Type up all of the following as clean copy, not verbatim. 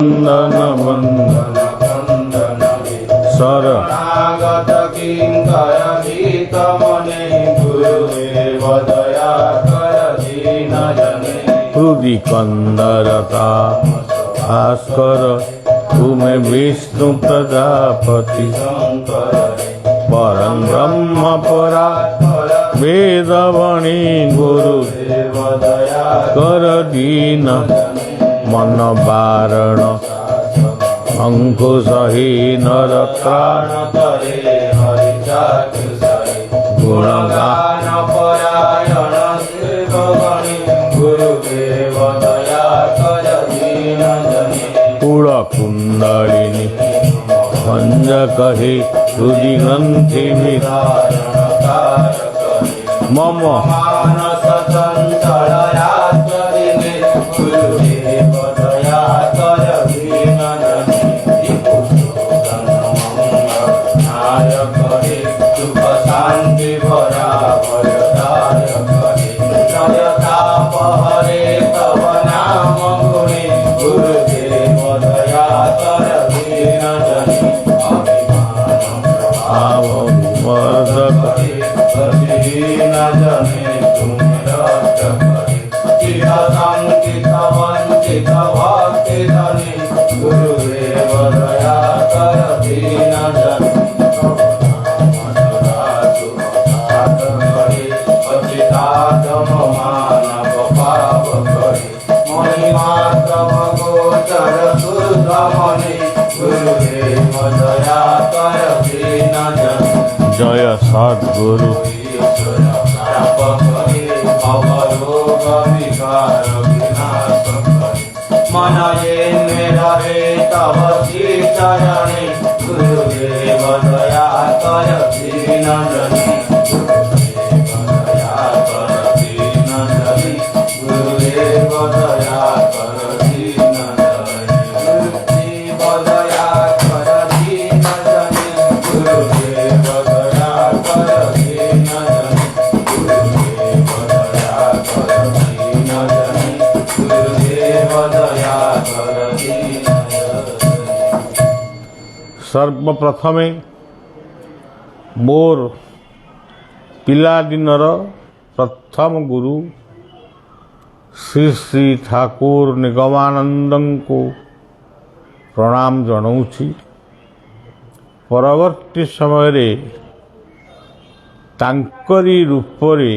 वंदन वंदन वंदन सर शरणागत किंकर भीत मने गुरुदेव दया कर दीन जने हृदि कंदरता भास्कर तुम्हें विष्णु प्रजापति शंकर परम ब्रह्म परा वेदवणी गुरुदेव देव दया कर दीन मन बारण अंकुशहीन त्राण करे हरि चातुसरे गुणगान गुणगान परायण शिवगणे गुरुदेव दया कर दीन जने कुल कुंडलिनी भंज कहे हृदि ग्रंथि मम मानस चंचल रात्रिने गुरुदेव दया कर दीन जने नायक रे सुख शांति भरा भयदायक रे जयताप हरे तव नाम गुणे गुरुदेव दया कर दीन जने भाव वर्धक दीन जने तुम रक्त करे चिर संकित वंचित भक्ति धने गुरुदेव दया कर दीन जने अचिताधम मानव पाप करे महिमात्र गोचर शुद्ध मने गुरुदेव दया कर दीन जने जय सद्गुरु मन ये रहे तब चरणे गुरुदेव दया कर दीन जने गुरुदेव दया कर दीन जने गुरुदेव दया कर दीन जने गुरुदेव दया कर दीन जने गुरुदेव दया कर दीन जने गुरुदेव दया कर दीन जने सर्वप्रथमे मोर पिलादिनर प्रथम गुरु श्री श्री ठाकुर निगमानंद को प्रणाम जनाऊँची। परवर्ती समय तांकरी रूपरे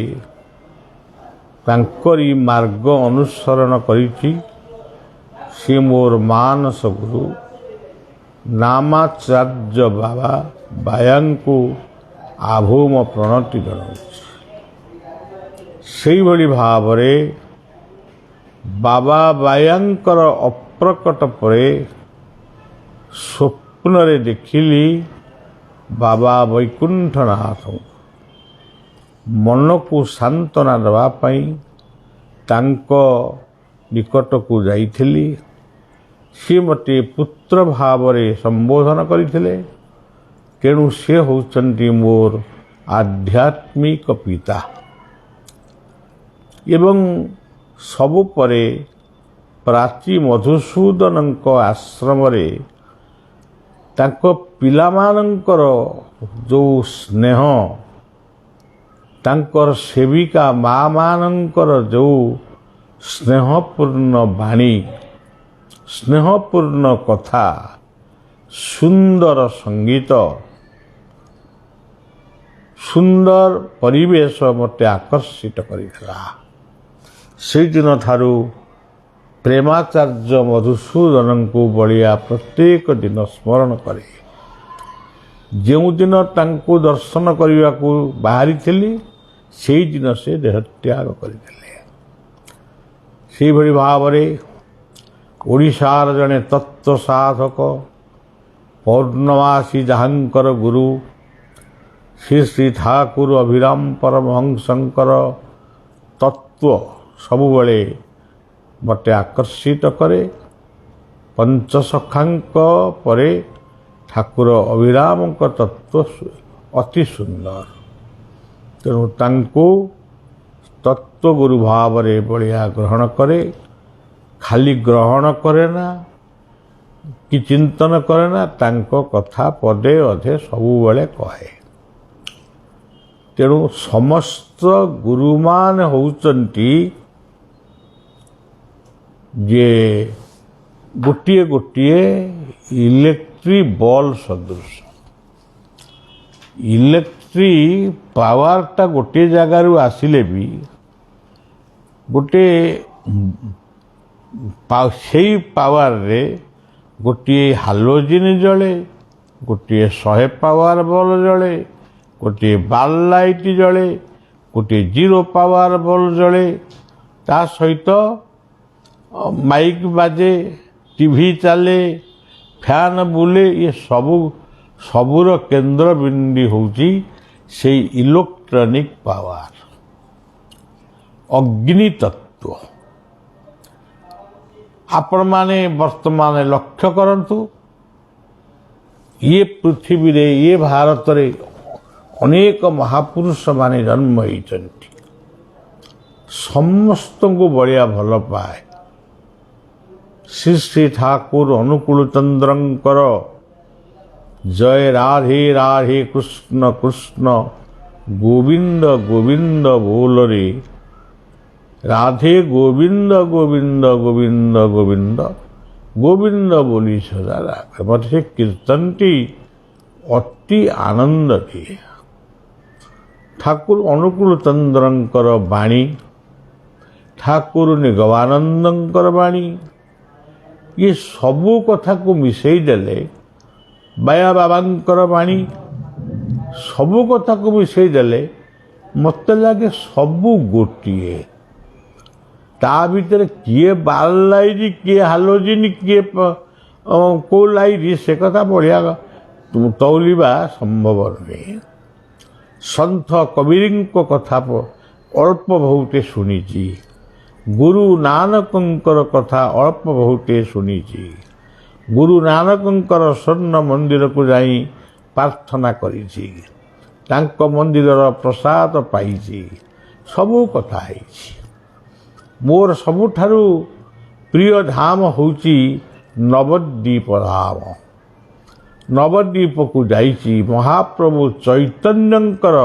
तांकरी मार्ग अनुसरण करिछि। से मोर मानस गुरु नामाचार्य बाबा बायांको आभूम प्रणति जनाऊँची। सेहिभଳି भावरे बाबा बायांकर अप्रकट परे स्वप्नरे देखिली बाबा वैकुंठनाथ मन को सांत्वना देवा पई तांको निकट को जाइथिली। सी मते पुत्र भावरे संबोधन करथिले। तेणु से होचंती मोर आध्यात्मिक पिता एवं सबु परे प्राची मधुसूदनଙ୍କ आश्रमरे तांको पिलामानंकर जो स्नेह तांकर सेविका माँ मानंकर जो स्नेहपूर्ण वाणी स्नेहपूर्ण कथा सुंदर संगीत सुंदर परिवेश मते आकर्षित करिला। से दिन ठारू प्रेमाचार्य मधुसूदन को बलिया प्रत्येक दिन स्मरण करे। जो दिन तांको दर्शन करने को बाहरी थी से दिन से देहत्याग करते। से भली भाव ओडिशार जड़े तत्व साधक पौर्णमासी जहांकर गुरु श्री श्री ठाकुर अभिराम परमहंसंकर तत्व सबुबले मते आकर्षित करे। पंचसखांक परे ठाकुर अभिराम तत्व अति सुंदर। तेणु तांको तत्वगुरु भाव बलिया ग्रहण करे। खाली ग्रहण करे ना କି ଚିନ୍ତନ କରେ ନା, ତାଙ୍କ କଥା ପଦେ ଅଧେ ସବୁବେଳେ କହେ। ତେଣୁ ସମସ୍ତ ଗୁରୁମାନେ ହେଉଛନ୍ତି ଯେ ଗୋଟିଏ ଗୋଟିଏ ଇଲେକ୍ଟ୍ରି ବଲ୍ ସଦୃଶ। ଇଲେକ୍ଟ୍ରି ପାୱାରଟା ଗୋଟିଏ ଜାଗାରୁ ଆସିଲେ ବି ଗୋଟିଏ ସେଇ ପାୱାରରେ ଗୋଟିଏ ହାଲୋଜିନ୍ ଜଳେ, ଗୋଟିଏ 100 ପାୱାର ବଲ୍ ଜଳେ, ଗୋଟିଏ ବାଲ୍ ଲାଇଟ୍ ଜଳେ, ଗୋଟିଏ 0 ପାୱାର ବଲ୍ ଜଳେ। ତା ସହିତ ମାଇକ୍ ବାଜେ, ଟିଭି ଚାଲେ, ଫ୍ୟାନ୍ ବୁଲେ। ଇଏ ସବୁର କେନ୍ଦ୍ରବିନ୍ଦୁ ହେଉଛି ସେଇ ଇଲେକ୍ଟ୍ରୋନିକ୍ ପାୱାର, ଅଗ୍ନି ତତ୍ତ୍ୱ। ଆପଣମାନେ ବର୍ତ୍ତମାନ ଲକ୍ଷ୍ୟ କରନ୍ତୁ, ଇଏ ପୃଥିବୀରେ, ଇଏ ଭାରତରେ ଅନେକ ମହାପୁରୁଷମାନେ ଜନ୍ମ ହୋଇଛନ୍ତି। ସମସ୍ତଙ୍କୁ ବଢ଼ିଆ ଭଲ ପାଏ। ଶ୍ରୀ ଶ୍ରୀ ଠାକୁର ଅନୁକୂଳ ଚନ୍ଦ୍ରଙ୍କର ଜୟ ରାଧେ ରାଧେ କୃଷ୍ଣ କୃଷ୍ଣ ଗୋବିନ୍ଦ ଗୋବିନ୍ଦ ବୋଲରେ, ରାଧେ ଗୋବିନ୍ଦ ଗୋବିନ୍ଦ ଗୋବିନ୍ଦ ଗୋବିନ୍ଦ ଗୋବିନ୍ଦ ବୋଲି ସଦା ରାଧେ। ମୋତେ ସେ କୀର୍ତ୍ତନଟି ଅତି ଆନନ୍ଦ ଦିଏ। ଠାକୁର ଅନୁକୂଳ ଚନ୍ଦ୍ରଙ୍କର ବାଣୀ, ଠାକୁର ନିଗମାନନ୍ଦଙ୍କର ବାଣୀ, ଇଏ ସବୁ କଥାକୁ ମିଶାଇ ଦେଲେ, ବାୟା ବାବାଙ୍କର ବାଣୀ, ସବୁ କଥାକୁ ମିଶାଇ ଦେଲେ ମୋତେ ଲାଗେ ସବୁ ଗୋଟିଏ। ତା ଭିତରେ କିଏ ବାଲ୍ ଲାଇଟ୍, କିଏ ହାଲୋଜିନ୍, କିଏ କେଉଁ ଲାଇଟ୍, ସେ କଥା ବଢ଼ିଆ ତौलिବା ସମ୍ଭବ ନୁହେଁ। ସନ୍ଥ କବୀରଙ୍କ କଥା ଅଳ୍ପ ବହୁତେ ଶୁଣିଛି, ଗୁରୁ ନାନକଙ୍କର କଥା ଅଳ୍ପ ବହୁତେ ଶୁଣିଛି। ଗୁରୁ ନାନକଙ୍କର ସ୍ୱର୍ଣ୍ଣ ମନ୍ଦିରକୁ ଯାଇ ପ୍ରାର୍ଥନା କରିଛି, ତାଙ୍କ ମନ୍ଦିରର ପ୍ରସାଦ ପାଇଛି, ସବୁ କଥା ହେଇଛି। ମୋର ସବୁଠାରୁ ପ୍ରିୟ ଧାମ ହେଉଛି ନବଦ୍ୱୀପ ଧାମ। ନବଦ୍ୱୀପକୁ ଯାଇଛି, ମହାପ୍ରଭୁ ଚୈତନ୍ୟଙ୍କର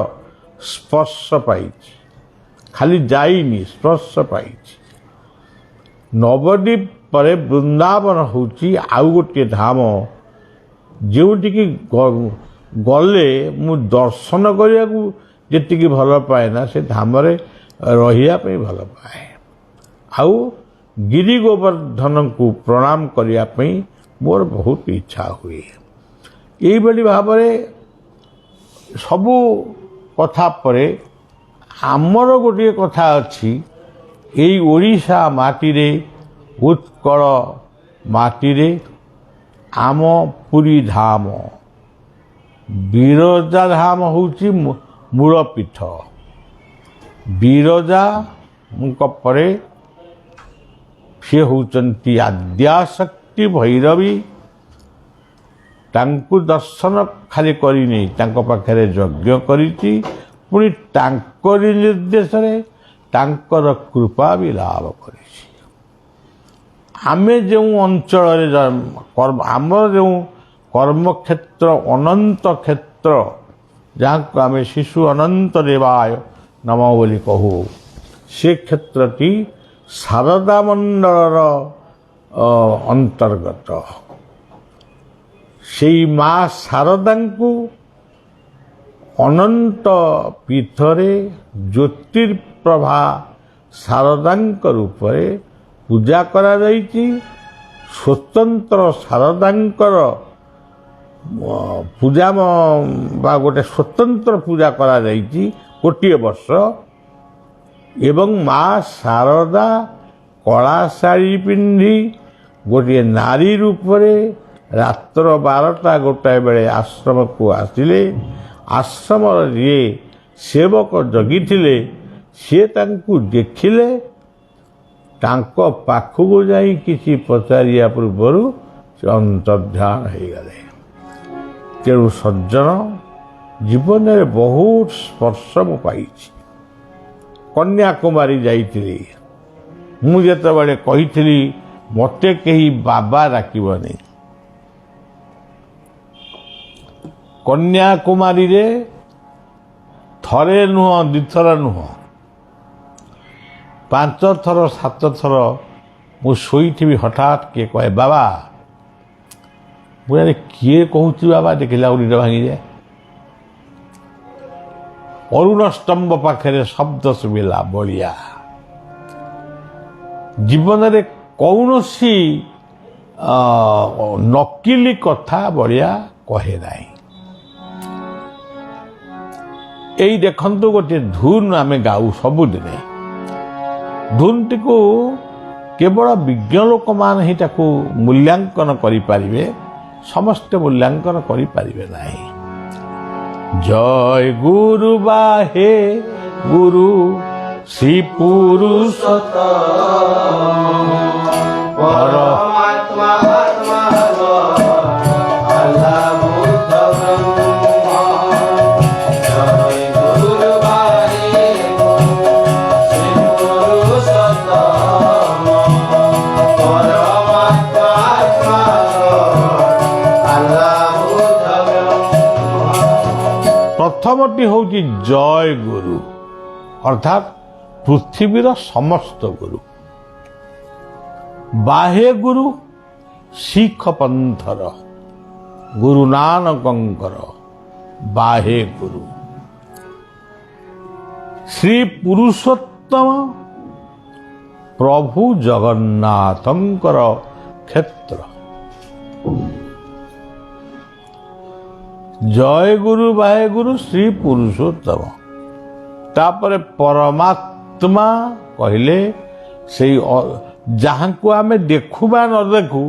ସ୍ପର୍ଶ ପାଇଛି। ଖାଲି ଯାଇନି, ସ୍ପର୍ଶ ପାଇଛି। ନବଦ୍ୱୀପ ପରେ ବୃନ୍ଦାବନ ହେଉଛି ଆଉ ଗୋଟିଏ ଧାମ, ଯେଉଁଠିକି ଗଲେ ମୁଁ ଦର୍ଶନ କରିବାକୁ ଯେତିକି ଭଲ ପାଏ ନା, ସେ ଧାମରେ ରହିବା ପାଇଁ ଭଲ ପାଏ। ଆଉ ଗିରି ଗୋବର୍ଦ୍ଧନଙ୍କୁ ପ୍ରଣାମ କରିବା ପାଇଁ ମୋର ବହୁତ ଇଚ୍ଛା ହୁଏ। ଏଇଭଳି ଭାବରେ ସବୁ କଥା ପରେ ଆମର ଗୋଟିଏ କଥା ଅଛି, ଏଇ ଓଡ଼ିଶା ମାଟିରେ, ଉତ୍କଳ ମାଟିରେ ଆମ ପୁରୀ ଧାମ, ବିରଜା ଧାମ ହେଉଛି ମୂଳପୀଠ। ବିରଜାଙ୍କ ପରେ ସେ ହେଉଛନ୍ତି ଆଦ୍ୟାଶକ୍ତି ଭୈରବୀ। ତାଙ୍କୁ ଦର୍ଶନ ଖାଲି କରିନି, ତାଙ୍କ ପାଖରେ ଯଜ୍ଞ କରିଛି, ପୁଣି ତାଙ୍କରି ନିର୍ଦ୍ଦେଶରେ ତାଙ୍କର କୃପା ବି ଲାଭ କରିଛି। ଆମେ ଯେଉଁ ଅଞ୍ଚଳରେ ଆମର ଯେଉଁ କର୍ମକ୍ଷେତ୍ର, ଅନନ୍ତ କ୍ଷେତ୍ର, ଯାହାକୁ ଆମେ ଶିଶୁ ଅନନ୍ତ ଦେବାୟ ନମ ବୋଲି କହୁ, ସେ କ୍ଷେତ୍ରଟି ଶାରଦା ମଣ୍ଡଳର ଅନ୍ତର୍ଗତ। ସେଇ ମା ଶାରଦାଙ୍କୁ ଅନନ୍ତ ପୀଠରେ ଜ୍ୟୋତିର୍ପ୍ରଭା ଶାରଦାଙ୍କ ରୂପରେ ପୂଜା କରାଯାଇଛି। ସ୍ୱତନ୍ତ୍ର ଶାରଦାଙ୍କର ପୂଜା ବା ଗୋଟେ ସ୍ୱତନ୍ତ୍ର ପୂଜା କରାଯାଇଛି ଗୋଟିଏ ବର୍ଷ। ଏବଂ ମା ଶାରଦା କଳା ଶାଢ଼ୀ ପିନ୍ଧି ଗୋଟିଏ ନାରୀ ରୂପରେ ରାତ୍ର 12ଟା ଗୋଟାଏ ବେଳେ ଆଶ୍ରମକୁ ଆସିଲେ। ଆଶ୍ରମର ଯିଏ ସେବକ ଜଗିଥିଲେ, ସିଏ ତାଙ୍କୁ ଦେଖିଲେ, ତାଙ୍କ ପାଖକୁ ଯାଇ କିଛି ପଚାରିବା ପୂର୍ବରୁ ସେ ଅନ୍ତର୍ଧ୍ୟାନ ହେଇଗଲେ। ତେଣୁ ସଜ୍ଜନ, ଜୀବନରେ ବହୁତ ସ୍ପର୍ଶ ମୁଁ ପାଇଛି। କନ୍ୟାକୁମାରୀ ଯାଇଥିଲି, ମୁଁ ଯେତେବେଳେ କହିଥିଲି ମୋତେ କେହି ବାବା ଡାକିବନି, କନ୍ୟାକୁମାରୀରେ ଥରେ ନୁହଁ ଦିଥର ନୁହଁ 5 ଥର 7 ଥର ମୁଁ ଶୋଇଥିବି ହଠାତ୍ କିଏ କହେ ବାବା, ମୁଁ ଆରେ କିଏ କହୁଛି ବାବା, ଦେଖିଲା ନିଦ ଭାଙ୍ଗିଯାଏ। ଅରୁଣ ସ୍ତମ୍ଭ ପାଖରେ ଶବ୍ଦ ଶୁଭିଲା ବଳିଆ। ଜୀବନରେ କୌଣସି ନକିଲି କଥା ବଳିଆ କହେ ନାହିଁ। ଏଇ ଦେଖନ୍ତୁ ଗୋଟିଏ ଧୁନ୍ ଆମେ ଗାଉ ସବୁଦିନେ। ଧୁନ୍ଟିକୁ କେବଳ ବିଜ୍ଞ ଲୋକମାନେ ହିଁ ତାକୁ ମୂଲ୍ୟାଙ୍କନ କରିପାରିବେ, ସମସ୍ତେ ମୂଲ୍ୟାଙ୍କନ କରିପାରିବେ ନାହିଁ। ଜୟ ଗୁରୁ ବାହେ ଗୁରୁ ଶ୍ରୀ ପୁରୁଷୋତ୍ତମ ପରମାତ୍ମା ଆତ୍ମା ଆଲ୍ଲାହ ବୁଦ୍ଧ ବ୍ରହ୍ମ। ଜୟ ଗୁରୁ ବାହେ ଶ୍ରୀ ପୁରୁଷୋତ୍ତମ ପରମାତ୍ମା ଆତ୍ମା ଆଲ୍ଲାହ ବୁଦ୍ଧ ବ୍ରହ୍ମ। ପ୍ରଥମଟି ହେଉଛି ଜୟ ଗୁରୁ, ଅର୍ଥାତ୍ ପୃଥିବୀର ସମସ୍ତ ଗୁରୁ। ବାହେ ଗୁରୁ ଶିଖ ପନ୍ଥର ଗୁରୁ ନାନକଙ୍କର ବାହେ ଗୁରୁ। ଶ୍ରୀ ପୁରୁଷୋତ୍ତମ ପ୍ରଭୁ ଜଗନ୍ନାଥଙ୍କର କ୍ଷେତ୍ର। ଜୟ ଗୁରୁ ବାହେ ଗୁରୁ ଶ୍ରୀ ପୁରୁଷୋତ୍ତମ। ତାପରେ ପରମାତ୍ମା କହିଲେ ସେଇ ଯାହାଙ୍କୁ ଆମେ ଦେଖୁ ବା ନ ଦେଖୁ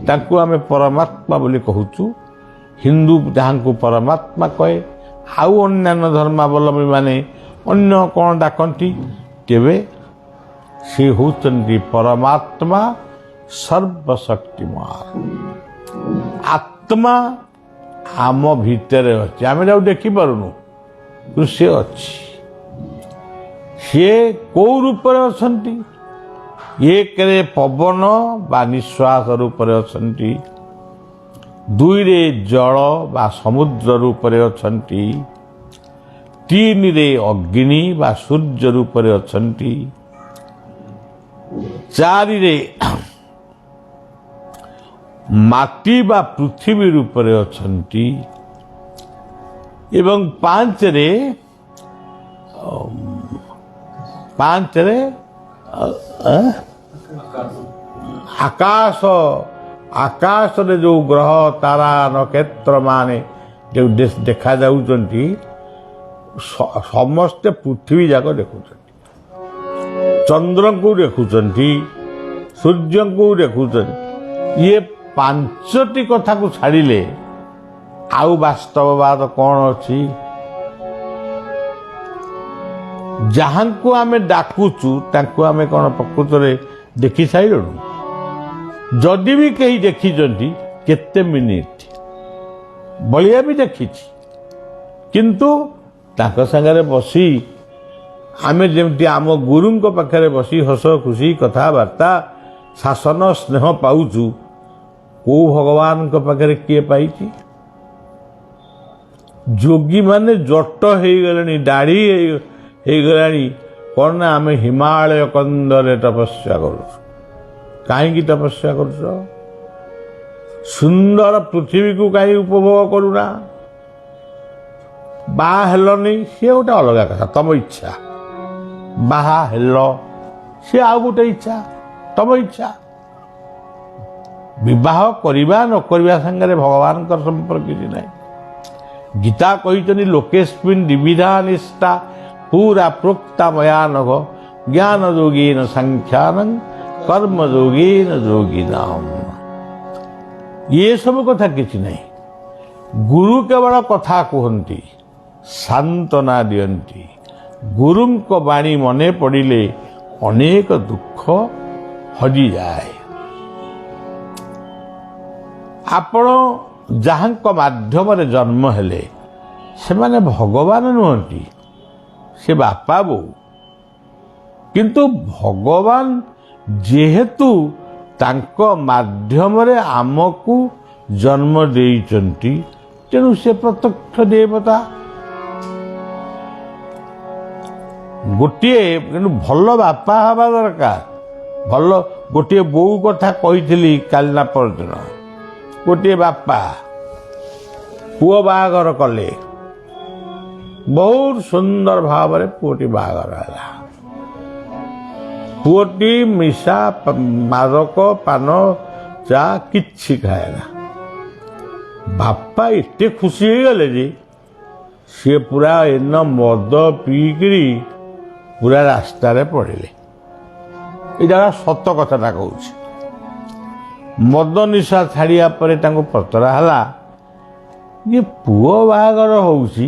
ତାଙ୍କୁ ଆମେ ପରମାତ୍ମା ବୋଲି କହୁଛୁ। ହିନ୍ଦୁ ଯାହାଙ୍କୁ ପରମାତ୍ମା କହେ, ଆଉ ଅନ୍ୟାନ୍ୟ ଧର୍ମାବଲମ୍ବୀ ମାନେ ଅନ୍ୟ କ'ଣ ଡାକନ୍ତି, ତେବେ ସେ ହେଉଛନ୍ତି ପରମାତ୍ମା ସର୍ବଶକ୍ତିମାନ। ଆତ୍ମା ଆମ ଭିତରେ ଅଛି, ଆମେ ତାକୁ ଦେଖିପାରୁନୁ, କିନ୍ତୁ ସେ ଅଛି। ସିଏ କୋଉ ରୂପରେ ଅଛନ୍ତି? ଏକରେ ପବନ ବା ନିଶ୍ୱାସ ରୂପରେ ଅଛନ୍ତି, 2ରେ ଜଳ ବା ସମୁଦ୍ର ରୂପରେ ଅଛନ୍ତି, 3ରେ ଅଗ୍ନି ବା ସୂର୍ଯ୍ୟ ରୂପରେ ଅଛନ୍ତି, 4ରେ ମାଟି ବା ପୃଥିବୀ ରୂପରେ ଅଛନ୍ତି, ଏବଂ 5ରେ ଆକାଶରେ ଯେଉଁ ଗ୍ରହ ତାରା ନକ୍ଷତ୍ର ମାନେ ଯେଉଁ ଦେଖାଯାଉଛନ୍ତି ସମସ୍ତେ ପୃଥିବୀ ଯାକ ଦେଖୁଛନ୍ତି, ଚନ୍ଦ୍ରଙ୍କୁ ଦେଖୁଛନ୍ତି, ସୂର୍ଯ୍ୟଙ୍କୁ ଦେଖୁଛନ୍ତି। ଇଏ 5ଟି କଥାକୁ ଛାଡ଼ିଲେ ଆଉ ବାସ୍ତବବାଦ କ'ଣ ଅଛି? ଯାହାଙ୍କୁ ଆମେ ଡାକୁଛୁ ତାଙ୍କୁ ଆମେ କ'ଣ ପ୍ରକୃତରେ ଦେଖି ସାରିଲୁଣୁ? ଯଦି ବି କେହି ଦେଖିଛନ୍ତି କେତେ ମିନିଟ୍, ବଳିଆ ବି ଦେଖିଛି, କିନ୍ତୁ ତାଙ୍କ ସାଙ୍ଗରେ ବସି ଆମେ ଯେମିତି ଆମ ଗୁରୁଙ୍କ ପାଖରେ ବସି ହସ ଖୁସି କଥାବାର୍ତ୍ତା ଶାସନ ସ୍ନେହ ପାଉଛୁ, କୋଉ ଭଗବାନଙ୍କ ପାଖରେ କିଏ ପାଇଛି? ଯୋଗୀମାନେ ଜଟ ହେଇଗଲେଣି, ଦାଢ଼ି ହେଇଗଲାଣି, କ'ଣ ନା ଆମେ ହିମାଳୟ କନ୍ଦରେ ତପସ୍ୟା କରୁଛୁ। କାହିଁକି ତପସ୍ୟା କରୁଛ? ସୁନ୍ଦର ପୃଥିବୀକୁ କାହିଁ ଉପଭୋଗ କରୁନା? ବାହା ହେଲନି, ସିଏ ଗୋଟେ ଅଲଗା କଥା, ତମ ଇଚ୍ଛା। ବାହା ହେଲ, ସିଏ ଆଉ ଗୋଟେ ଇଚ୍ଛା, ତମ ଇଚ୍ଛା। ବିବାହ କରିବା ନ କରିବା ସାଙ୍ଗରେ ଭଗବାନଙ୍କର ସମ୍ପର୍କ କିଛି ନାହିଁ। ଗୀତା କହିଛନ୍ତି ଲୋକେସ୍ମିନ୍ ଦ୍ୱିବିଧା ନିଷ୍ଠା ପୁରା ପ୍ରୋକ୍ତା ମୟାନଘ ଜ୍ଞାନ ଯୋଗୀନ ସାଂଖ୍ୟାନଂ କର୍ମ ଯୋଗୀନ ଯୋଗୀନାମ୍। ଇଏ ସବୁ କଥା କିଛି ନାହିଁ। ଗୁରୁ କେବଳ କଥା କୁହନ୍ତି, ସାନ୍ତ୍ୱନା ଦିଅନ୍ତି। ଗୁରୁଙ୍କ ବାଣୀ ମନେ ପଡ଼ିଲେ ଅନେକ ଦୁଃଖ ହଜିଯାଏ। ଆପଣ ଯାହାଙ୍କ ମାଧ୍ୟମରେ ଜନ୍ମ ହେଲେ ସେମାନେ ଭଗବାନ ନୁହନ୍ତି, ସେ ବାପା ବୋଉ। କିନ୍ତୁ ଭଗବାନ ଯେହେତୁ ତାଙ୍କ ମାଧ୍ୟମରେ ଆମକୁ ଜନ୍ମ ଦେଇଛନ୍ତି, ତେଣୁ ସେ ପ୍ରତ୍ୟକ୍ଷ ଦେବତା। ଗୋଟିଏ କିନ୍ତୁ ଭଲ ବାପା ହେବା ଦରକାର। ଭଲ ଗୋଟିଏ ବୋଉ କଥା କହିଥିଲି କାଲି ନା ପରଦିନ। ଗୋଟିଏ ବାପା ପୁଅ ବାହାଘର କଲେ, ବହୁତ ସୁନ୍ଦର ଭାବରେ ପୁଅଟି ବାହାଘର ହେଲା। ପୁଅଟି ମିଶା ମାଦକ ପାନ ଚା କିଛି ଖାଏନା। ବାପା ଏତେ ଖୁସି ହେଇଗଲେ ଯେ ସିଏ ପୁରା ଏନ ମଦ ପିଇକିରି ପୁରା ରାସ୍ତାରେ ପଡ଼ିଲେ। ଏଇଟା ସତ କଥାଟା କହୁଛି। ମଦ ନିଶା ଛାଡ଼ିବା ପରେ ତାଙ୍କୁ ପଚରା ହେଲା ଯେ ପୁଅ ବାହାଘର ହେଉଛି,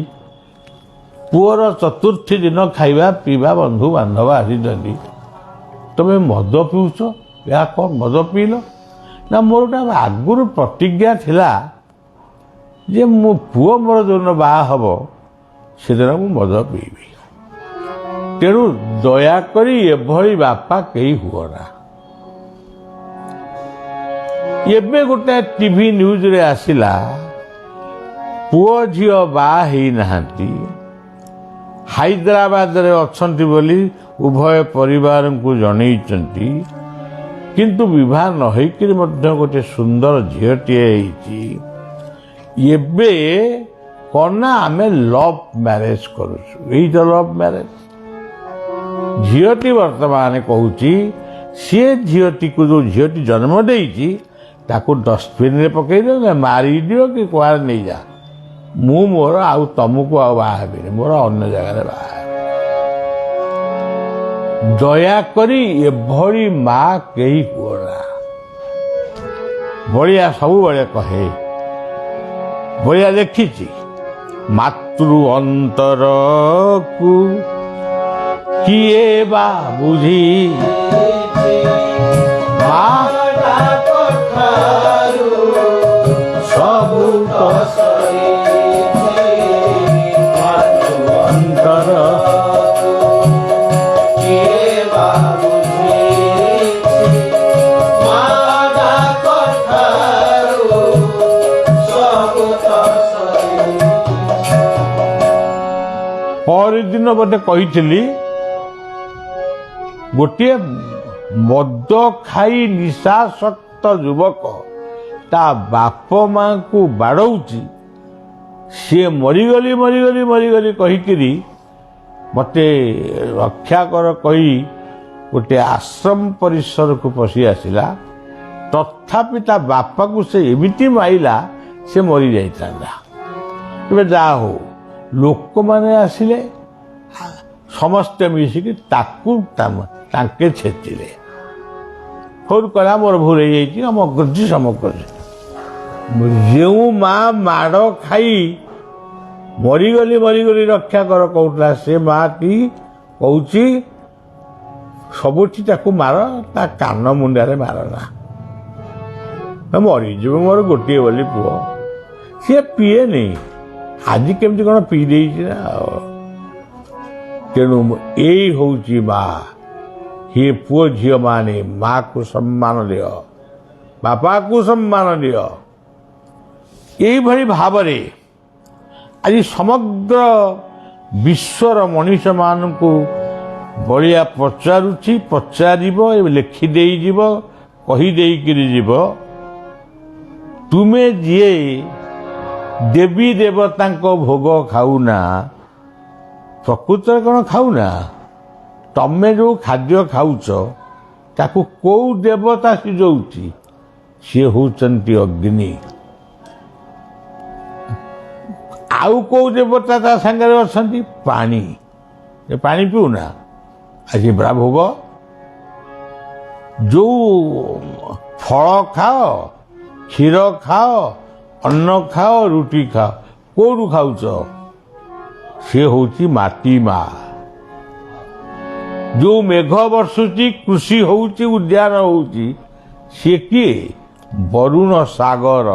ପୁଅର ଚତୁର୍ଥୀ ଦିନ ଖାଇବା ପିଇବା ବନ୍ଧୁବାନ୍ଧବ ଆସିଛନ୍ତି, ତମେ ମଦ ପିଉଛ? ଏହା କ'ଣ ମଦ ପିଇଲ? ନା ମୋର ଗୋଟେ ଆଗରୁ ପ୍ରତିଜ୍ଞା ଥିଲା ଯେ ମୋ ପୁଅ ମୋର ଯେଉଁଦିନ ବାହା ହେବ ସେଦିନ ମୁଁ ମଦ ପିଇବି। ତେଣୁ ଦୟାକରି ଏଭଳି ବାପା କେହି ହୁଅନା। ଏବେ ଗୋଟେ ଟିଭି ନ୍ୟୁଜରେ ଆସିଲା, ପୁଅ ଝିଅ ବାହା ହେଇନାହାନ୍ତି, ହାଇଦ୍ରାବାଦରେ ଅଛନ୍ତି ବୋଲି ଉଭୟ ପରିବାରଙ୍କୁ ଜଣେଇଛନ୍ତି, କିନ୍ତୁ ବିବାହ ନ ହେଇକିରି ମଧ୍ୟ ଗୋଟେ ସୁନ୍ଦର ଝିଅଟିଏ ହେଇଛି। ଏବେ କ'ଣ ନା ଆମେ ଲଭ୍ ମ୍ୟାରେଜ କରୁଛୁ। ଏଇ ତ ଲଭ୍ ମ୍ୟାରେଜ। ଝିଅଟି ବର୍ତ୍ତମାନ କହୁଛି ସିଏ ଝିଅଟିକୁ, ଯେଉଁ ଝିଅଟି ଜନ୍ମ ଦେଇଛି ତାକୁ ଡଷ୍ଟବିନ୍ରେ ପକାଇଦିଅ, ମାରିଦିଅ କି କୁଆଡ଼େ ନେଇଯା, ମୁଁ ମୋର ଆଉ ତମକୁ ଆଉ ବାହା ହେବିନି, ମୋର ଅନ୍ୟ ଜାଗାରେ ବାହା ହେବି। ଦୟାକରି ଏଭଳି ମା କେହି ହୁଅନା। ବଳିଆ ସବୁବେଳେ କହେ, ବଳିଆ ଲେଖିଛି, ମାତୃ ଅନ୍ତରକୁ କିଏ ବା ବୁଝି ମା ସବୁ ଅନ୍ତର ପରଦିନ ବୋଧେ କହିଥିଲି, ଗୋଟିଏ ମଦ ଖାଇ ନିଶାସକ୍ତ ଯୁବକ ତା ବାପ ମାଙ୍କୁ ବାଡ଼ଉଛି। ସିଏ ମରିଗଲି କହିକିରି ମୋତେ ରକ୍ଷା କର କହି ଗୋଟେ ଆଶ୍ରମ ପରିସରକୁ ପଶି ଆସିଲା। ତଥାପି ତା ବାପାକୁ ସେ ଏମିତି ମାଇଲା ସେ ମରିଯାଇଥାନ୍ତା। ଏବେ ଯାହା ହଉ ଲୋକମାନେ ଆସିଲେ, ସମସ୍ତେ ମିଶିକି ତାକୁ ତାଙ୍କେ ଛେଚିଲେ। ଫୋନ୍ କଲା ମୋର ଭୁଲ ହେଇଯାଇଛି, ଅମକ କରିଛି ସମକ କରିଛି। ଯେଉଁ ମା ମାଡ଼ ଖାଇ ମରିଗଲି ରକ୍ଷା କର କହୁଥିଲା, ସେ ମାଟି କହୁଛି ସବୁଠି ତାକୁ ମାର, ତା କାନ ମୁଣ୍ଡରେ ମାରନା, ମରିଯିବ ମୋର ଗୋଟିଏ ବୋଲି ପୁଅ। ସିଏ ପିଏନି, ଆଜି କେମିତି କ'ଣ ପିଇ ଦେଇଛି ନା। ତେଣୁ ଏଇ ହେଉଛି ମା। हे पुओ झील माने माँ को सम्मान दियो, बापा को सम्मान दियो। यही भाव आज समग्र विश्वर मनीष मान को बलिया पचारुची, पचारिब, लिखिदे कहीदेकरी जीव। तुमे जी देवी देवता भोग खाऊना, प्रकृत कौन खाऊना? तमें जो खाद्य खाऊच ताकू कौ देवता सिझौची? सी होचंती अग्नि। आउ कौ देवता ता संगे अछंती? पानी। ये पानी पीऊना? आज बड़ा भोग। जो फल खाओ, क्षीर खाओ, अन्न खाओ, रुटी खाओ, कौटू खाऊच? सी होची माटी माँ। जो मेघ बर्षुची, कृषि होउची, उद्यान होउची, सी किए? वरुण सागर।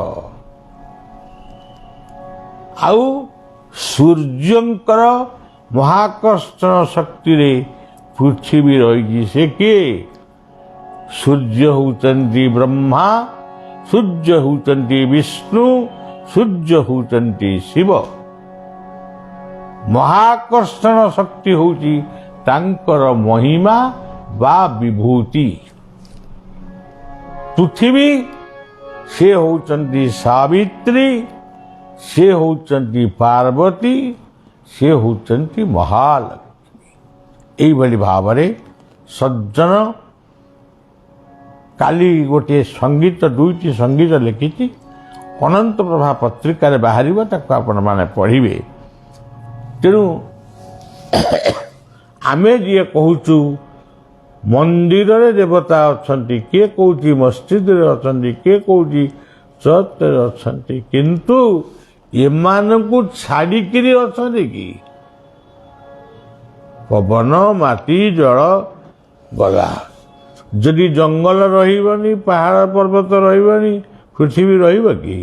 आउ सूर्यंकर महाकर्षण शक्ति रे पृथ्वी रही, से किए? सूर्य होचंती ब्रह्मा, सूर्य होचंती विष्णु, ସୂର୍ଯ୍ୟ ହେଉଛନ୍ତି ଶିବ। ମହାକର୍ଷଣ ଶକ୍ତି ହେଉଛି ତାଙ୍କର ମହିମା ବା ବିଭୂତି। ପୃଥିବୀ ସେ ହେଉଛନ୍ତି ସାବିତ୍ରୀ, ସେ ହେଉଛନ୍ତି ପାର୍ବତୀ, ସେ ହେଉଛନ୍ତି ମହାଲକ୍ଷ୍ମୀ। ଏଇଭଳି ଭାବରେ ସଜ୍ଜନ କାଲି ଗୋଟିଏ ସଙ୍ଗୀତ, ଦୁଇଟି ସଙ୍ଗୀତ ଲେଖିଛି, ଅନନ୍ତ ପ୍ରଭା ପତ୍ରିକାରେ ବାହାରିବ, ତାକୁ ଆପଣମାନେ ପଢ଼ିବେ। ତେଣୁ ଆମେ ଯିଏ କହୁଛୁ ମନ୍ଦିରରେ ଦେବତା ଅଛନ୍ତି, କିଏ କହୁଛି ମସଜିଦରେ ଅଛନ୍ତି, କିଏ କହୁଛି ଚର୍ଚ୍ଚରେ ଅଛନ୍ତି, କିନ୍ତୁ ଏମାନଙ୍କୁ ଛାଡ଼ିକିରି ଅଛନ୍ତି କି? ପବନ, ମାଟି, ଜଳ ଗଲା। ଯଦି ଜଙ୍ଗଲ ରହିବନି, ପାହାଡ଼ ପର୍ବତ ରହିବନି, ପୃଥିବୀ ରହିବ କି?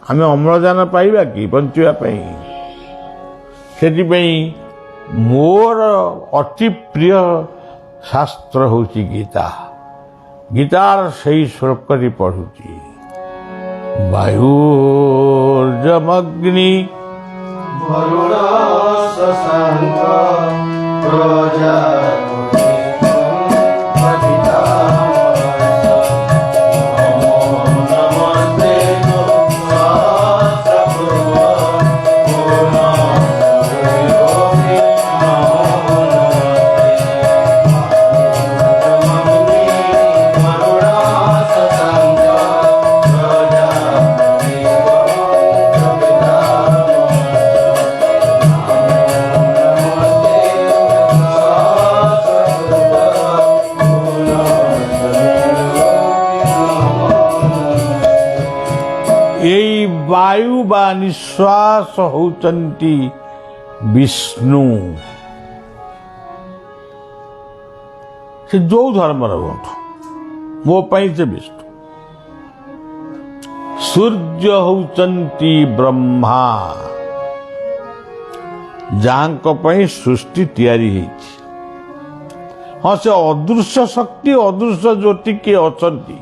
ଆମେ ଅମ୍ଳଜାନ ପାଇବା କି ବଞ୍ଚିବା ପାଇଁ? ସେଥିପାଇଁ ମୋର ଅତି ପ୍ରିୟ ଶାସ୍ତ୍ର ହେଉଛି ଗୀତା। ଗୀତାର ସେହି ଶ୍ଲୋକଟି ପଢ଼ୁଛି, ବାୟୁର୍ଜମଗ୍ନି वरुण शशाङ्क प्रजापति नमो नमस्ते ବାୟୁ ବା ନିଶ୍ୱାସ ହେଉଛନ୍ତି ବିଷ୍ଣୁ। ସେ ଯୋଉ ଧର୍ମର ହୁଅନ୍ତୁ, ମୋ ପାଇଁ ସେ ବିଷ୍ଣୁ। ସୂର୍ଯ୍ୟ ହେଉଛନ୍ତି ବ୍ରହ୍ମା, ଯାହାଙ୍କ ପାଇଁ ସୃଷ୍ଟି ତିଆରି ହେଇଛି। ହଁ, ସେ ଅଦୃଶ୍ୟ ଶକ୍ତି, ଅଦୃଶ୍ୟ ଜ୍ୟୋତି କିଏ ଅଛନ୍ତି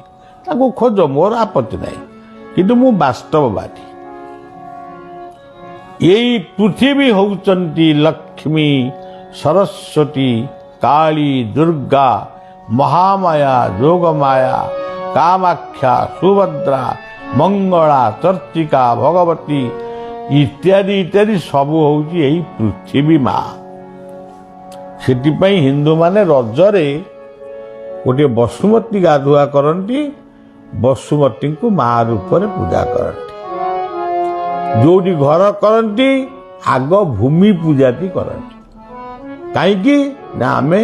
ତାଙ୍କୁ ଖୋଜ, ମୋର ଆପତ୍ତି ନାହିଁ, କିନ୍ତୁ ମୁଁ ବାସ୍ତବବାଦୀ। ଏଇ ପୃଥିବୀ ହେଉଛନ୍ତି ଲକ୍ଷ୍ମୀ, ସରସ୍ୱତୀ, କାଳୀ, ଦୁର୍ଗା, ମହାମାୟା, ଯୋଗମାୟା, କାମାକ୍ଷା, ସୁଭଦ୍ରା, ମଙ୍ଗଳା, ଚର୍ଚ୍ଚିକା, ଭଗବତୀ ଇତ୍ୟାଦି ଇତ୍ୟାଦି ସବୁ ହେଉଛି ଏଇ ପୃଥିବୀ ମା। ସେଥିପାଇଁ ହିନ୍ଦୁମାନେ ରଜରେ ଗୋଟିଏ ବସୁମତୀ ଗାଧୁଆ କରନ୍ତି, ବସୁମତୀଙ୍କୁ ମା ରୂପରେ ପୂଜା କରନ୍ତି। ଯୋଉଠି ଘର କରନ୍ତି ଆଗ ଭୂମି ପୂଜାଟି କରନ୍ତି। କାହିଁକି ନା ଆମେ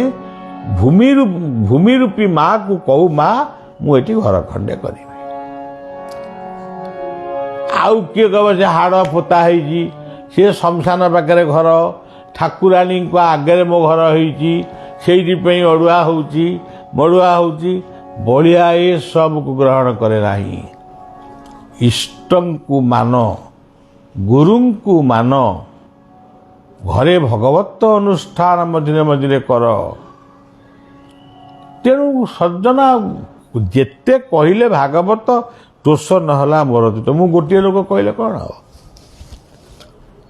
ଭୂମି ରୂପୀ ମାକୁ କହୁ, ମା ମୁଁ ଏଠି ଘର ଖଣ୍ଡେ କରିବି। ଆଉ କିଏ କହିବ ସେ ହାଡ଼ ପୋତା ହେଇଛି, ସେ ଶ୍ମଶାନ ପାଖରେ ଘର, ଠାକୁରାଣୀଙ୍କ ଆଗରେ ମୋ ଘର ହେଇଛି, ସେଇଥିପାଇଁ ଅଡ଼ୁଆ ହେଉଛି, ମଡ଼ୁଆ ହେଉଛି। ବଳିଆ ଏ ସବୁକୁ ଗ୍ରହଣ କରେ ନାହିଁ। ଇଷ୍ଟଙ୍କୁ ମାନ, ଗୁରୁଙ୍କୁ ମାନ, ଘରେ ଭଗବତ ଅନୁଷ୍ଠାନ ମଝିରେ ମଝିରେ କର। ତେଣୁ ସଜ୍ଜନା ଯେତେ କହିଲେ ଭାଗବତ ଦୋଷ ନହେଲା ମୋର ଦୋଷ। ମୁଁ ଗୋଟିଏ ଲୋକ କହିଲେ କ'ଣ ହେବ?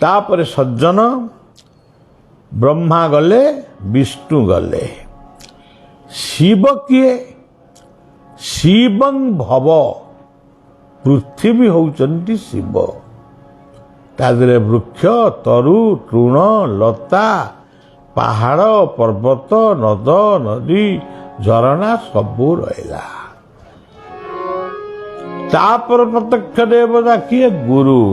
ତାପରେ ସଜ୍ଜନ ବ୍ରହ୍ମା ଗଲେ, ବିଷ୍ଣୁ ଗଲେ, ଶିବ କିଏ? ଶିବଂ ଭବ, ପୃଥିବୀ ହେଉଛନ୍ତି ଶିବ। ତା ଦେହରେ ବୃକ୍ଷ, ତରୁ, ତୃଣ, ଲତା, ପାହାଡ଼, ପର୍ବତ, ନଦ, ନଦୀ, ଝରଣା ସବୁ ରହିଲା। ତାପରେ ପ୍ରତ୍ୟକ୍ଷ ଦେବତା କିଏ? ଗୁରୁ।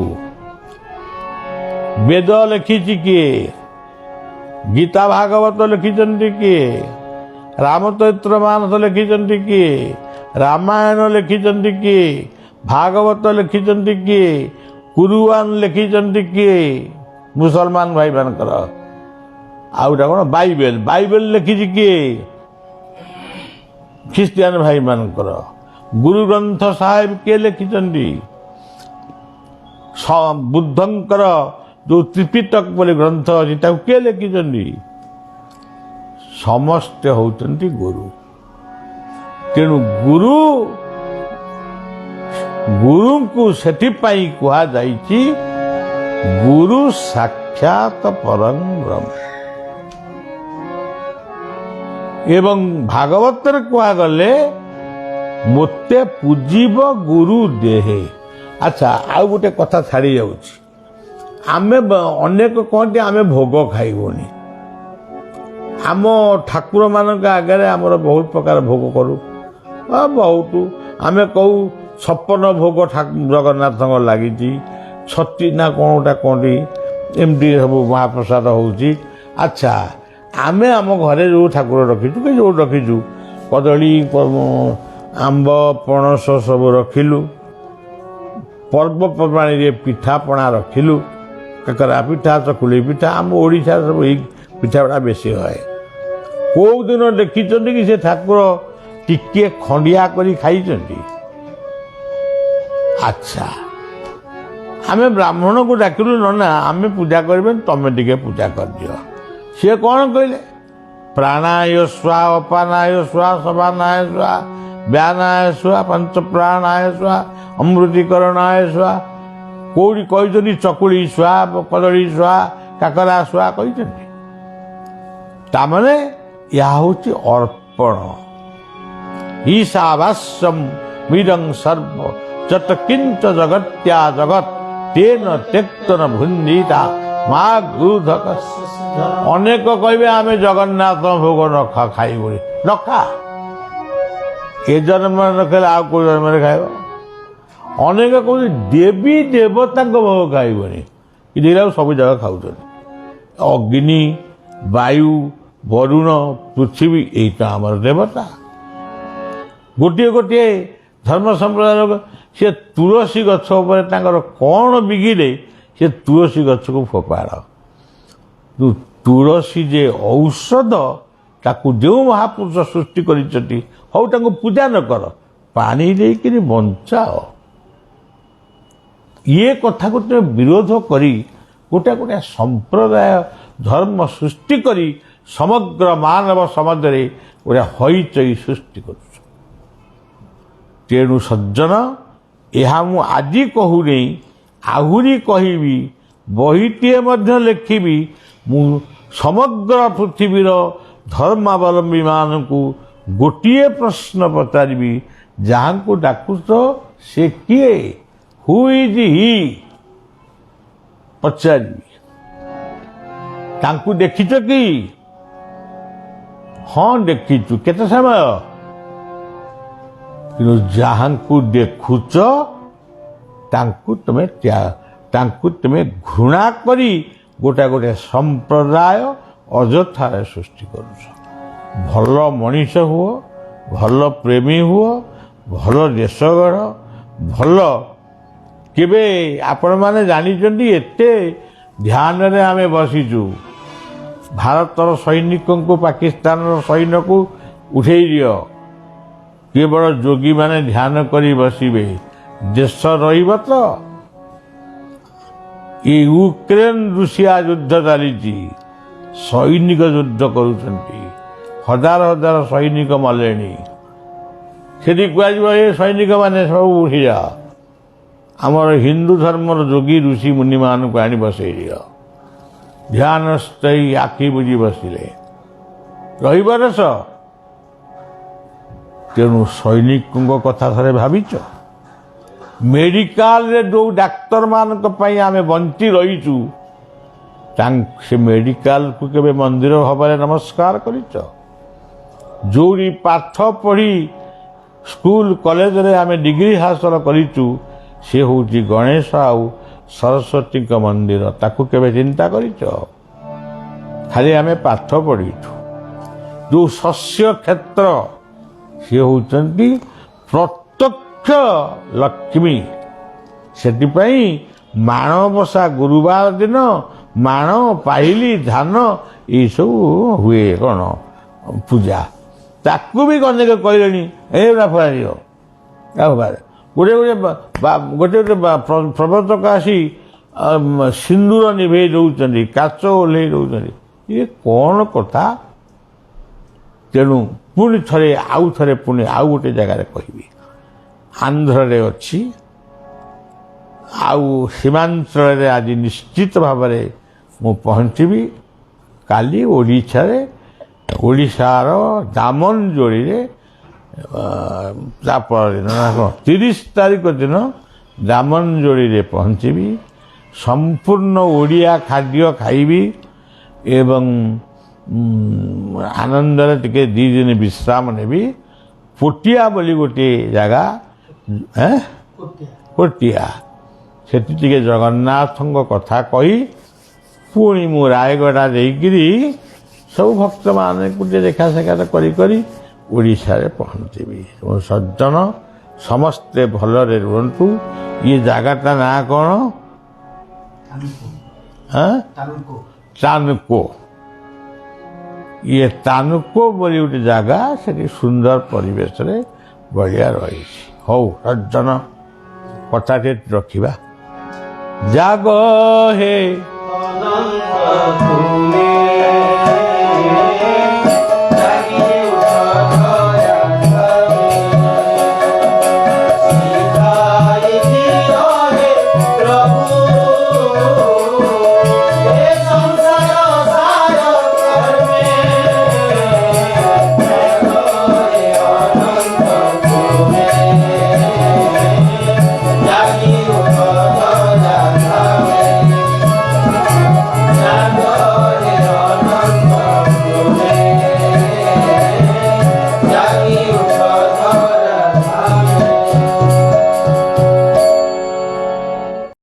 ବେଦ ଲେଖିଛି କିଏ? ଗୀତା ଭାଗବତ ଲେଖିଛନ୍ତି କିଏ? ରାମଚରିତ୍ର ମାନସ ଲେଖିଛନ୍ତି କିଏ? ରାମାୟଣ ଲେଖିଛନ୍ତି କିଏ? ଭାଗବତ ଲେଖିଛନ୍ତି କିଏ? କୁରୁଆନ ଲେଖିଛନ୍ତି କିଏ? ମୁସଲମାନ ଭାଇମାନଙ୍କର। ଆଉ ଗୋଟେ କ'ଣ? ବାଇବେଲ ଲେଖିଛି କିଏ? ଖ୍ରୀଷ୍ଟିଆନ ଭାଇମାନଙ୍କର। ଗୁରୁ ଗ୍ରନ୍ଥ ସାହେବ କିଏ ଲେଖିଛନ୍ତି? ବୁଦ୍ଧଙ୍କର ଯେଉଁ ତ୍ରିପିଟକ ବୋଲି ଗ୍ରନ୍ଥ ଅଛି ତାକୁ କିଏ ଲେଖିଛନ୍ତି? ସମସ୍ତେ ହେଉଛନ୍ତି ଗୁରୁ। ତେଣୁ ଗୁରୁ ଗୁରୁଙ୍କୁ ସେଥିପାଇଁ କୁହାଯାଇଛି ଗୁରୁ ସାକ୍ଷାତ ପରଂ ବ୍ରହ୍ମ। ଏବଂ ଭାଗବତରେ କୁହାଗଲେ ମୋତେ ପୂଜିବ ଗୁରୁ ଦେହେ। ଆଚ୍ଛା, ଆଉ ଗୋଟେ କଥା ଛାଡ଼ି ଯାଉଛି। ଆମେ ଅନେକ କହନ୍ତି ଆମେ ଭୋଗ ଖାଇବୁନି। ଆମ ଠାକୁରମାନଙ୍କ ଆଗରେ ଆମର ବହୁତ ପ୍ରକାର ଭୋଗ କରୁ। ବହୁତ ଆମେ କହୁ 56 ଭୋଗ ଜଗନ୍ନାଥଙ୍କ ଲାଗିଛି, 36 ନା କ'ଣ ଗୋଟା କହନ୍ତି, ଏମିତି ସବୁ ମହାପ୍ରସାଦ ହେଉଛି। ଆଚ୍ଛା, ଆମେ ଆମ ଘରେ ଯେଉଁ ଠାକୁର ରଖିଛୁ କି ଯେଉଁ ରଖିଛୁ କଦଳୀ ଆମ୍ବ ପଣସ ସବୁ ରଖିଲୁ, ପର୍ବପର୍ବାଣୀରେ ପିଠାପଣା ରଖିଲୁ, କାକରା ପିଠା ଚକୁଳି ପିଠା, ଆମ ଓଡ଼ିଶାରେ ସବୁ ଏଇ ପିଠାଗୁଡ଼ା ବେଶୀ ହୁଏ। କେଉଁ ଦିନ ଦେଖିଛନ୍ତି କି ସେ ଠାକୁର ଟିକିଏ ଖଣ୍ଡିଆ କରି ଖାଇଛନ୍ତି? ଆଚ୍ଛା, ଆମେ ବ୍ରାହ୍ମଣକୁ ଡାକିଲୁ, ନନା ଆମେ ପୂଜା କରିବେନି, ତମେ ଟିକେ ପୂଜା କରିଦିଅ। ସିଏ କ'ଣ କହିଲେ? ପ୍ରାଣାୟ ସ୍ୱା ଅପାନାୟ ସ୍ୱା ସବାନାୟ ସ୍ୱା ବ୍ୟାନାୟ ସ୍ୱା ପଞ୍ଚ ପ୍ରାଣାୟ ସ୍ୱା ଅମୃତିକରଣାୟ ସ୍ୱା। କୋଉଠି କହିଛନ୍ତି ଚକୁଳି ସ୍ୱା କଦଳୀ ସ୍ୱା କାକରା ସ୍ୱା କହିଛନ୍ତି? ତାମାନେ ଏହା ହେଉଛି ଅର୍ପଣ। ଈଶାବାସ୍ୟମ୍ ମିଦଂ ସର୍ବ ଯତ୍ କିଞ୍ଚ ଜଗତ୍ୟା ଜଗତ୍ ତେନ ତ୍ୟକ୍ତନ ଭୁଞ୍ଜିତା ମା ଗୃଧକ। ଅନେକ କହିବେ ଆମେ ଜଗନ୍ନାଥ ଭୋଗ ଖାଇବୁନି। ନଖା, ଏ ଜନ୍ମରେ ନ ଖାଇଲେ ଆଉ କୋଉ ଜନ୍ମରେ ଖାଇବ? ଅନେକ କହୁଛନ୍ତି ଦେବୀ ଦେବତାଙ୍କ ଭୋଗ ଖାଇବନି, କି ଦେଖିଲା ସବୁ ଜାଗା ଖାଉଛନ୍ତି। ଅଗ୍ନି, ବାୟୁ, ବରୁଣ, ପୃଥିବୀ, ଏଇଟା ଆମର ଦେବତା। ଗୋଟିଏ ଗୋଟିଏ ଧର୍ମ ସମ୍ପ୍ରଦାୟ ଲୋକ ସେ ତୁଳସୀ ଗଛ ଉପରେ ତାଙ୍କର କ'ଣ ବିଗିଲେ ସେ ତୁଳସୀ ଗଛକୁ ଫୋପାଡ଼। ତୁଳସୀ ଯେ ଔଷଧ, ତାକୁ ଯେଉଁ ମହାପୁରୁଷ ସୃଷ୍ଟି କରିଛନ୍ତି, ହଉ ତାଙ୍କୁ ପୂଜା ନ କର, ପାଣି ଦେଇକିରି ବଞ୍ଚାଅ। ଇଏ କଥାକୁ ତୁମେ ବିରୋଧ କରି ଗୋଟେ ସମ୍ପ୍ରଦାୟ ଧର୍ମ ସୃଷ୍ଟି କରି ସମଗ୍ର ମାନବ ସମାଜରେ ଗୋଟେ ହଇଚଇ ସୃଷ୍ଟି କରୁଛ। ତେଣୁ ସଜ୍ଜନ, ଏହା ମୁଁ ଆଜି କହୁନି, ଆହୁରି କହିବି, ବହିଟିଏ ମଧ୍ୟ ଲେଖିବି। ମୁଁ ସମଗ୍ର ପୃଥିବୀର ଧର୍ମାବଲମ୍ବୀମାନଙ୍କୁ ଗୋଟିଏ ପ୍ରଶ୍ନ ପଚାରିବି, ଯାହାଙ୍କୁ ଡାକୁଛ ସେ କିଏ? ହୁ ଇଜ୍ ହି? ପଚାରିବି। ତାଙ୍କୁ ଦେଖିଛ କି? ହଁ ଦେଖିଛୁ। କେତେ ସମୟ? କିନ୍ତୁ ଯାହାଙ୍କୁ ଦେଖୁଛ ତାଙ୍କୁ ତୁମେ ଘୃଣା କରି ଗୋଟେ ସମ୍ପ୍ରଦାୟ ଅଯଥାରେ ସୃଷ୍ଟି କରୁଛ। ଭଲ ମଣିଷ ହୁଅ, ଭଲ ପ୍ରେମୀ ହୁଅ, ଭଲ ଦେଶ ଗଢ଼, ଭଲ। କେବେ ଆପଣମାନେ ଜାଣିଛନ୍ତି ଏତେ ଧ୍ୟାନରେ ଆମେ ବସିଛୁ? ଭାରତର ସୈନିକଙ୍କୁ ପାକିସ୍ତାନର ସୈନ୍ୟକୁ ଉଠେଇ ଦିଅ, କେବଳ ଯୋଗୀମାନେ ଧ୍ୟାନ କରି ବସିବେ, ଦେଶ ରହିବ ତ? ଏ ୟୁକ୍ରେନ ରୁଷିଆ ଯୁଦ୍ଧ ଚାଲିଛି, ସୈନିକ ଯୁଦ୍ଧ କରୁଛନ୍ତି, ହଜାର ହଜାର ସୈନିକ ମଲେଣି। ସେଠି କୁହାଯିବ ଏ ସୈନିକମାନେ ସବୁ ଉଠିଯାଅ, ଆମର ହିନ୍ଦୁ ଧର୍ମର ଯୋଗୀ ଋଷି ମୁନିମାନଙ୍କୁ ଆଣି ବସେଇ ଦିଅ। ଧ୍ୟାନସ୍ଥ ଆଖି ବୁଜି ବସିଲେ, ରହିବ ଦେଶ? ତେଣୁ ସୈନିକଙ୍କ କଥା ଥରେ ଭାବିଛ? ମେଡିକାଲରେ ଯେଉଁ ଡାକ୍ତରମାନଙ୍କ ପାଇଁ ଆମେ ବଞ୍ଚି ରହିଛୁ, ସେ ମେଡିକାଲକୁ କେବେ ମନ୍ଦିର ଭାବରେ ନମସ୍କାର କରିଛ? ଯେଉଁଠି ପାଠ ପଢ଼ି ସ୍କୁଲ କଲେଜରେ ଆମେ ଡିଗ୍ରୀ ହାସଲ କରିଛୁ, ସେ ହେଉଛି ଗଣେଶ ଆଉ ସରସ୍ୱତୀଙ୍କ ମନ୍ଦିର। ତାକୁ କେବେ ଚିନ୍ତା କରିଛ? ଖାଲି ଆମେ ପାଠ ପଢ଼ିଛୁ। ଯେଉଁ ଶସ୍ୟ କ୍ଷେତ୍ର, ସେ ହେଉଛନ୍ତି ପ୍ରତ୍ୟକ୍ଷ ଲକ୍ଷ୍ମୀ। ସେଥିପାଇଁ ମାଣବସା ଗୁରୁବାର ଦିନ ମାଣ ପାଇଲି ଧାନ ଏଇସବୁ ହୁଏ କ'ଣ ପୂଜା। ତାକୁ ବି ଅନେକ କହିଲେଣି ଏଗୁଡ଼ା ଫଳାଯିବ। ଗୋଟେ ପ୍ରବର୍ତ୍ତକ ଆସି ସିନ୍ଦୁର ନିଭେଇ ଦେଉଛନ୍ତି, କାଚ ଓହ୍ଲେଇ ଦେଉଛନ୍ତି। ଇଏ କ'ଣ କଥା? ତେଣୁ ପୁଣି ଥରେ ଆଉ ଗୋଟେ ଜାଗାରେ କହିବି। ଆନ୍ଧ୍ରରେ ଅଛି ଆଉ ସୀମାଞ୍ଚଳରେ ଆଜି ନିଶ୍ଚିତ ଭାବରେ ମୁଁ ପହଞ୍ଚିବି। କାଲି ଓଡ଼ିଶାର ଦାମନଯୋଡ଼ିରେ ତା ପରଦିନ 30 ତାରିଖ ଦିନ ଦାମନଯୋଡ଼ିରେ ପହଞ୍ଚିବି। ସମ୍ପୂର୍ଣ୍ଣ ଓଡ଼ିଆ ଖାଦ୍ୟ ଖାଇବି ଏବଂ ଆନନ୍ଦରେ ଟିକେ 2 ଦିନ ବିଶ୍ରାମ ନେବି। ପୋଟିଆ ବୋଲି ଗୋଟିଏ ଜାଗା, ପୋଟିଆ, ସେଠି ଟିକେ ଜଗନ୍ନାଥଙ୍କ କଥା କହି ପୁଣି ମୁଁ ରାୟଗଡ଼ା ଦେଇକିରି ସବୁ ଭକ୍ତମାନଙ୍କୁ ଟିକେ ଦେଖା ସାକ୍ଷାତ କରି ଓଡ଼ିଶାରେ ପହଞ୍ଚିବି। ସଜ୍ଜନ ସମସ୍ତେ ଭଲରେ ରୁହନ୍ତୁ। ଇଏ ଜାଗାଟା ନାଁ କ'ଣ? ତାନୁକୋ। ଇଏ ତାନୁକୋ ବୋଲି ଗୋଟେ ଜାଗା, ସେଠି ସୁନ୍ଦର ପରିବେଶରେ ବଢ଼ିଆ ରହିଛି। ହଉ ସଜ୍ଜନ, କଥାଟେ ରଖିବା। ଜାଗ ହେ ଅନନ୍ତ